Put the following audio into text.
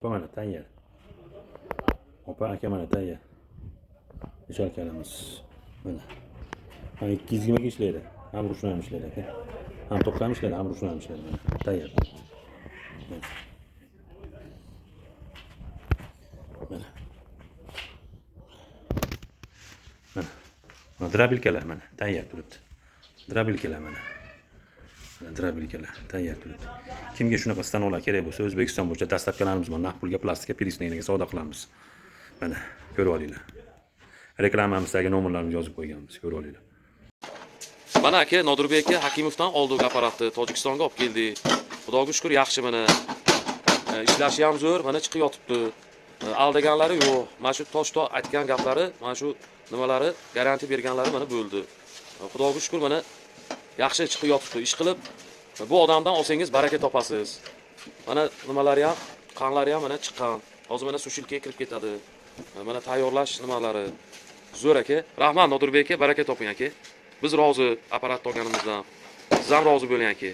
Opa mana tayyor. Opa aka mana tayyor. Ichalkalamiz. Mana. Ham 220 ga ishlaydi. Ham ruchnoy ishlaydi aka. Ham to'plam ishlaydi, ham ruchnoy ishlaydi. Mana tayyor. Mana. Mana drabilkalar mana tayyor turibdi. Drabilkalar mana. Drabilkalar tayyor turibdi. Kimga shunaqa stanoklar kerak bo'lsa, O'zbekiston bo'yicha dastlabkilarimiz bor. Naqd pulga plastika perisniyga savdo qilamiz. Mana ko'rib olinglar. Reklamamizdagi nomerlarni yozib qo'yganmiz, ko'rib olinglar. Mana aka Nodirbek aka Hakimovdan oldik apparatni, Tojikistonga olib keldik. Xudoga shukr, yaxshi mana. Ishlashi ham zo'r, mana chiqib yotibdi. Aldaganlari yo'q. Mana shu toshto aytgan gaplari, mana shu nimalari garantiya berganlari mana bo'ldi. Xudoga shukr, mana yaxshi chiqib yotibdi. Ish qilib bu odamdan olsangiz baraka topasiz. Mana nimalari ham, qonlari ham mana chiqqan. Hozir mana sushilkaga kirib ketadi. Mana tayyorlash nimalari zo'r aka. Rahmat Nodirbek aka, baraka toping aka. Biz rozi apparat olganimizdan. Siz ham rozi bo'ling aka.